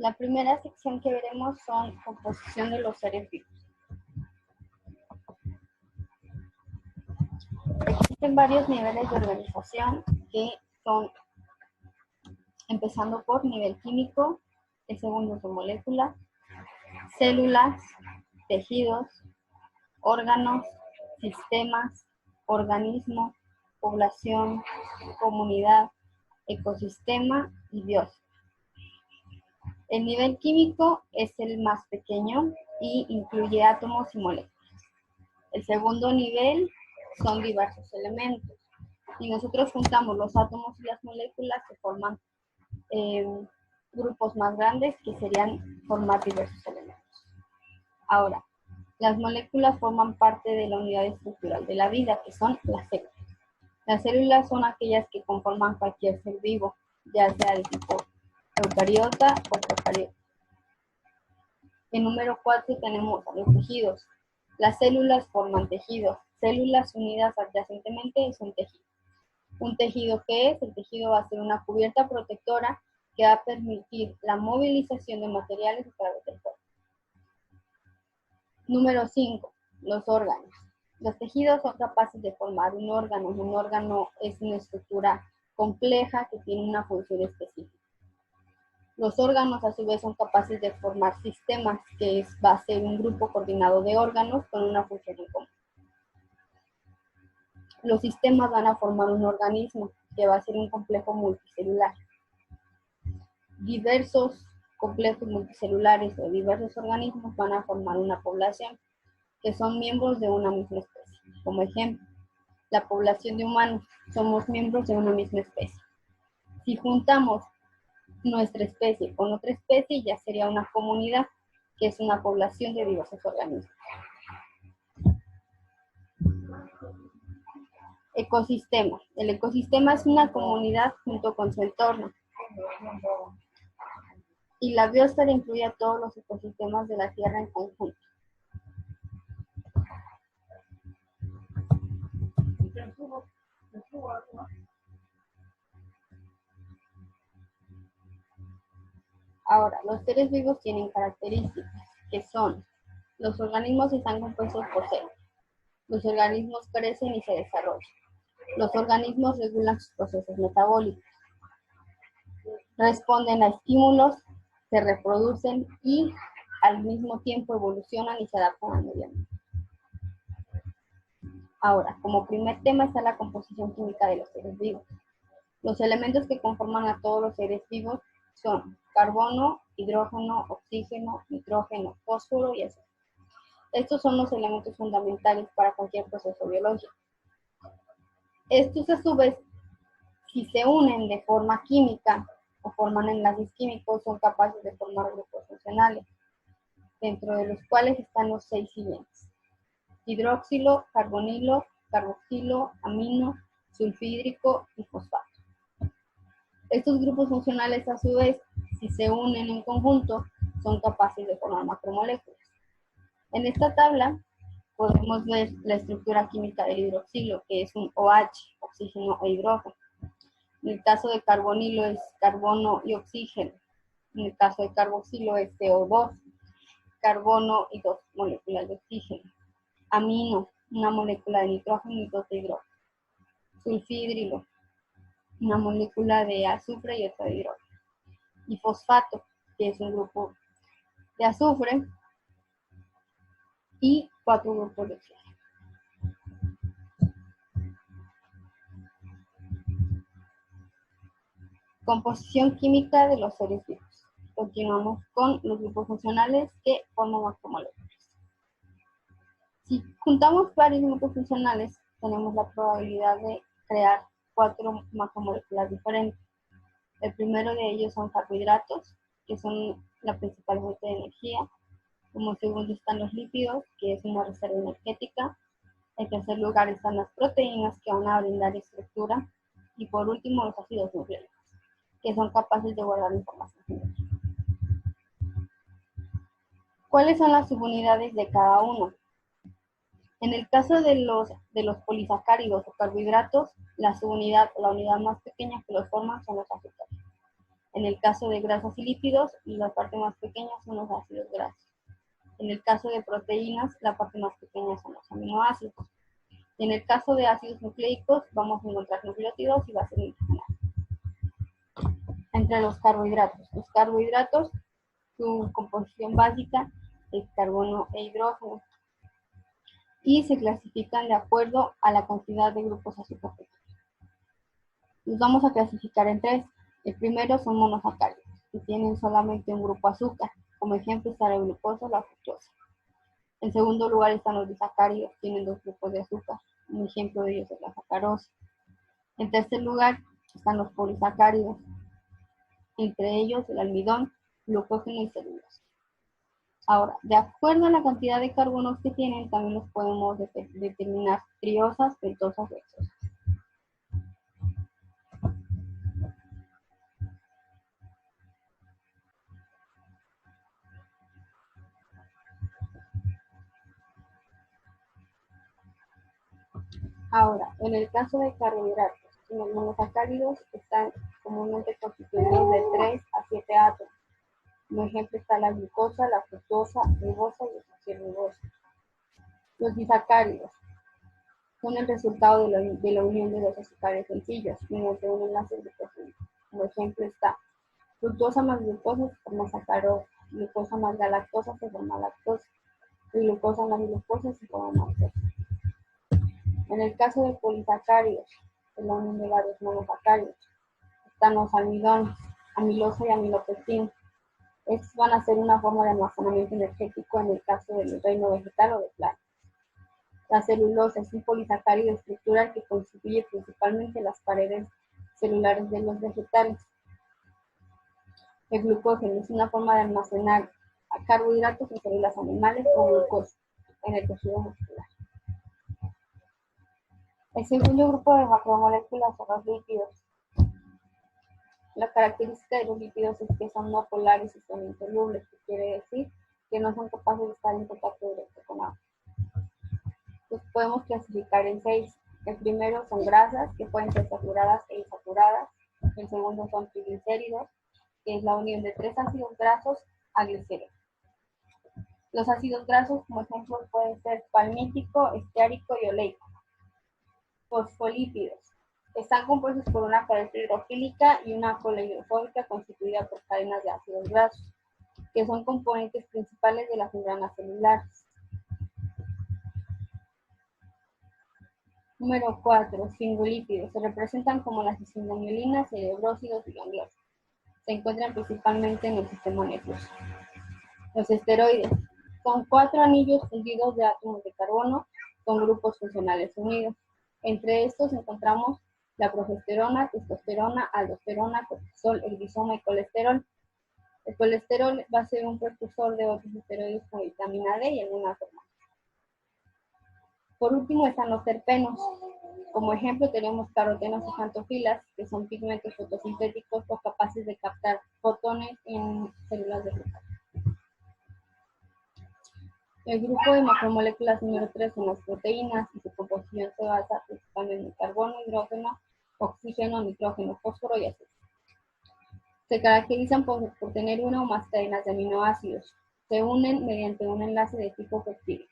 La primera sección que veremos son composición de los seres vivos. Existen varios niveles de organización que son, empezando por nivel químico, el segundo son moléculas, células, tejidos, órganos, sistemas, organismo, población, comunidad, ecosistema y biosfera. El nivel químico es el más pequeño y incluye átomos y moléculas. El segundo nivel son diversos elementos. Si nosotros juntamos los átomos y las moléculas, se forman grupos más grandes que serían formar diversos elementos. Ahora, las moléculas forman parte de la unidad estructural de la vida, que son las células. Las células son aquellas que conforman cualquier ser vivo, ya sea de tipo eucariota o procariota. En número 4 tenemos a los tejidos. Las células forman tejidos. Células unidas adyacentemente es un tejido. ¿Un tejido qué es? El tejido va a ser una cubierta protectora que va a permitir la movilización de materiales a través del cuerpo. Número 5, los órganos. Los tejidos son capaces de formar un órgano. Un órgano es una estructura compleja que tiene una función específica. Los órganos a su vez son capaces de formar sistemas, que va a ser un grupo coordinado de órganos con una función en común. Los sistemas van a formar un organismo, que va a ser un complejo multicelular. Diversos complejos multicelulares o diversos organismos van a formar una población, que son miembros de una misma especie. Como ejemplo, la población de humanos, somos miembros de una misma especie. Si juntamos nuestra especie con otra especie, ya sería una comunidad, que es una población de diversos organismos. Ecosistema. El ecosistema es una comunidad junto con su entorno. Y la biosfera incluye a todos los ecosistemas de la Tierra en conjunto. Ahora, los seres vivos tienen características, que son: los organismos están compuestos por células. Los organismos crecen y se desarrollan. Los organismos regulan sus procesos metabólicos. Responden a estímulos, se reproducen y al mismo tiempo evolucionan y se adaptan al medio ambiente. Ahora, como primer tema está la composición química de los seres vivos. Los elementos que conforman a todos los seres vivos son carbono, hidrógeno, oxígeno, nitrógeno, fósforo y azufre. Estos son los elementos fundamentales para cualquier proceso biológico. Estos, a su vez, si se unen de forma química o forman enlaces químicos, son capaces de formar grupos funcionales, dentro de los cuales están los 6 siguientes: hidroxilo, carbonilo, carboxilo, amino, sulfhídrico y fosfato. Estos grupos funcionales, a su vez, si se unen en conjunto, son capaces de formar macromoléculas. En esta tabla podemos ver la estructura química del hidroxilo, que es un OH, oxígeno e hidrógeno. En el caso de carbonilo es carbono y oxígeno. En el caso de carboxilo es CO2, carbono y 2 moléculas de oxígeno. Amino, una molécula de nitrógeno y 2 de hidrógeno. Sulfhídrilo, una molécula de azufre y otra de hidrógeno. Y fosfato, que es un grupo de azufre y 4 grupos de oxígeno. Composición química de los seres vivos. Continuamos con los grupos funcionales que forman macromoléculas. Si juntamos varios grupos funcionales, tenemos la probabilidad de crear 4 macromoléculas diferentes. El primero de ellos son carbohidratos, que son la principal fuente de energía. Como segundo están los lípidos, que es una reserva energética. En tercer lugar están las proteínas, que van a brindar estructura. Y por último, los ácidos nucleicos, que son capaces de guardar información genética. ¿Cuáles son las subunidades de cada uno? En el caso de los polisacáridos o carbohidratos, la subunidad o la unidad más pequeña que los forman son los azúcares. En el caso de grasas y lípidos, la parte más pequeña son los ácidos grasos. En el caso de proteínas, la parte más pequeña son los aminoácidos. Y en el caso de ácidos nucleicos, vamos a encontrar nucleótidos y bases nucleares. Entre los carbohidratos, su composición básica es carbono e hidrógeno y se clasifican de acuerdo a la cantidad de grupos azúcares. Los vamos a clasificar en tres. El primero son monosacáridos, que tienen solamente un grupo azúcar. Como ejemplo está la glucosa o la fructosa. En segundo lugar están los disacáridos, tienen dos grupos de azúcar. Un ejemplo de ellos es la sacarosa. En tercer lugar están los polisacáridos, entre ellos el almidón, glucógeno y celulosa. Ahora, de acuerdo a la cantidad de carbonos que tienen, también los podemos determinar triosas, pentosas o hexosas. Ahora, en el caso de carbohidratos, los monosacáridos están comúnmente constituidos de 3 a 7 átomos. Como ejemplo está la glucosa, la fructosa, ribosa y la celulosa. Los disacáridos son el resultado de la unión de dos azúcares sencillos mediante un enlace glucosílico. Como ejemplo está fructosa más glucosa se forma sacarosa, glucosa más galactosa se forma lactosa, y glucosa más glucosa se forma maltosa. En el caso de polisacáridos, es la unión de varios monosacáridos, están los almidones, amilosa y amilopectina. Estos van a ser una forma de almacenamiento energético en el caso del reino vegetal o de plantas. La celulosa es un polisacárido estructural que constituye principalmente las paredes celulares de los vegetales. El glucógeno es una forma de almacenar carbohidratos en células animales o glucosa en el tejido muscular. El segundo grupo de macromoléculas son los lípidos. La característica de los lípidos es que son no polares y son insolubles, que quiere decir que no son capaces de estar en contacto directo con agua. Los podemos clasificar en 6. El primero son grasas, que pueden ser saturadas e insaturadas. El segundo son triglicéridos, que es la unión de 3 ácidos grasos a glicerol. Los ácidos grasos, como ejemplo, pueden ser palmítico, esteárico y oleico. Fosfolípidos. Están compuestos por una cadena hidrofílica y una cola hidrofóbica constituida por cadenas de ácidos grasos, que son componentes principales de las membranas celulares. Número 4. Singolípidos. Se representan como las isinomielinas, cerebrósidos y gangliosidos. Se encuentran principalmente en el sistema nervioso. Los esteroides. Son 4 anillos fundidos de átomos de carbono con grupos funcionales unidos. Entre estos encontramos la progesterona, testosterona, aldosterona, cortisol, exisoma y colesterol. El colesterol va a ser un precursor de otros esteroides como vitamina D y algunas hormonas. Por último están los terpenos. Como ejemplo tenemos carotenos y xantofilas, que son pigmentos fotosintéticos o capaces de captar fotones en células vegetales. El grupo de macromoléculas número 3 son las proteínas y su composición se basa principalmente en carbono, hidrógeno, oxígeno, nitrógeno, fósforo y azúcar. Se caracterizan por tener una o más cadenas de aminoácidos. Se unen mediante un enlace de tipo peptídico.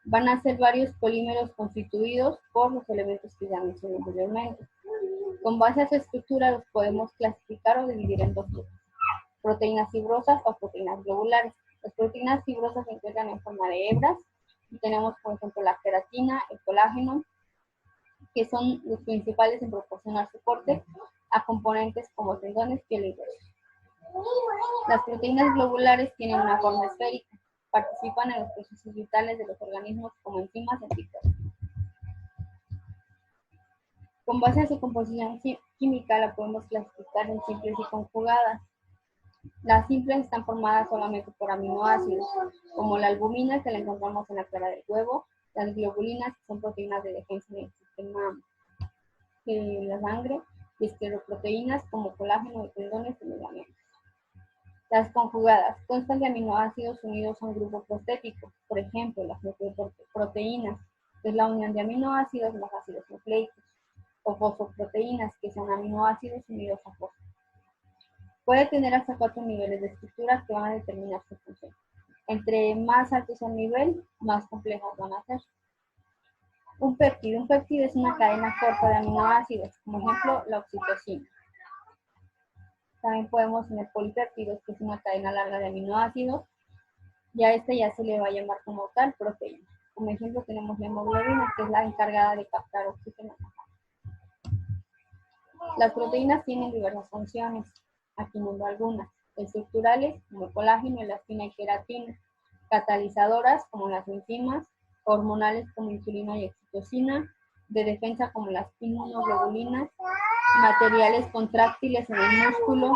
Van a ser varios polímeros constituidos por los elementos que ya mencioné anteriormente. Con base a su estructura los podemos clasificar o dividir en dos grupos: proteínas fibrosas o proteínas globulares. Las proteínas fibrosas se encuentran en forma de hebras y tenemos, por ejemplo, la queratina, el colágeno, que son los principales en proporcionar soporte a componentes como tendones, piel y huesos. Las proteínas globulares tienen una forma esférica, participan en los procesos vitales de los organismos como enzimas y anticuerpos. Con base a su composición química la podemos clasificar en simples y conjugadas. Las simples están formadas solamente por aminoácidos, como la albumina, que la encontramos en la clara del huevo, las globulinas, que son proteínas de defensa en el sistema de la sangre, y esteroproteínas como colágeno de tendones y ligamentos. Las conjugadas constan de aminoácidos unidos a un grupo prostético, por ejemplo, las nucleoproteínas, que es la unión de aminoácidos más ácidos nucleicos, o fosfoproteínas, que son aminoácidos unidos a fósforo. Puede tener hasta 4 niveles de estructura que van a determinar su función. Entre más alto sea el nivel, más complejas van a ser. Un péptido es una cadena corta de aminoácidos, como ejemplo la oxitocina. También podemos tener polipéptidos, que es una cadena larga de aminoácidos, y a este ya se le va a llamar como tal proteína. Como ejemplo tenemos la hemoglobina, que es la encargada de captar oxígeno. Las proteínas tienen diversas funciones, aquí nombro algunas: estructurales, como el colágeno, elastina y queratina; catalizadoras, como las enzimas; hormonales, como insulina y oxitocina; de defensa, como las inmunoglobulinas; materiales contráctiles en el músculo,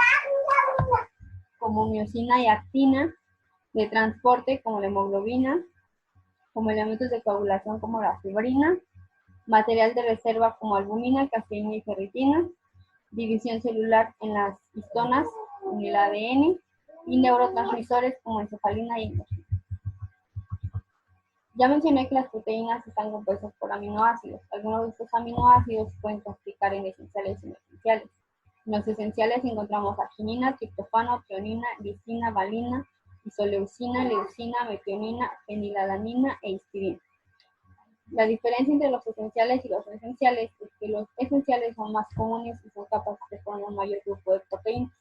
como miosina y actina; de transporte, como la hemoglobina; como elementos de coagulación, como la fibrina; material de reserva, como albumina, caseína y ferritina; división celular en las histonas, en el ADN; y neurotransmisores, como encefalina y endorfina. Ya mencioné que las proteínas están compuestas por aminoácidos. Algunos de estos aminoácidos se pueden clasificar en esenciales y no esenciales. En los esenciales encontramos arginina, triptofano, treonina, lisina, valina, isoleucina, leucina, metionina, fenilalanina e histidina. La diferencia entre los esenciales y los no esenciales es que los esenciales son más comunes y son capaces de formar un mayor grupo de proteínas.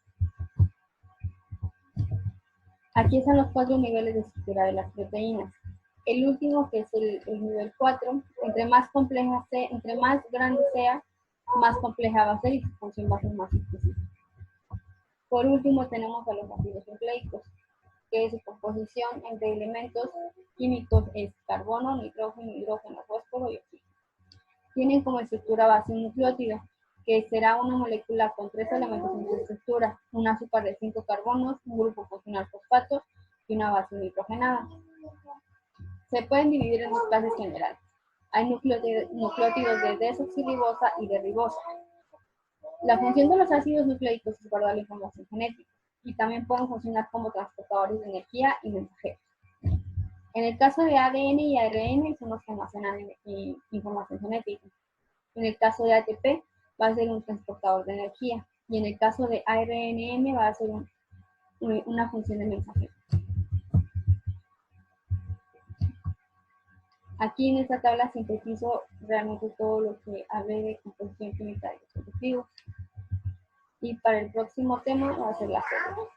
Aquí están los 4 niveles de estructura de las proteínas. El último, que es el nivel 4, entre más grande sea, más compleja va a ser y su función va a ser más específica. Por último tenemos a los ácidos nucleicos, que su composición entre elementos químicos es carbono, nitrógeno, hidrógeno, fósforo y oxígeno. Tienen como estructura base un nucleótido, que será una molécula con 3 elementos en su estructura: un azúcar de 5 carbonos, un grupo funcional fosfato y una base nitrogenada. Se pueden dividir en 2 clases generales. Hay nucleótidos de desoxirribosa y de ribosa. La función de los ácidos nucleicos es guardar la información genética, y también pueden funcionar como transportadores de energía y mensajeros. En el caso de ADN y ARN son los que almacenan información genética. En el caso de ATP va a ser un transportador de energía, y en el caso de ARNM va a ser una función de mensajero. Aquí en esta tabla sintetizo realmente todo lo que hablé de composición química de los seres vivos. Y para el próximo tema va a ser la célula.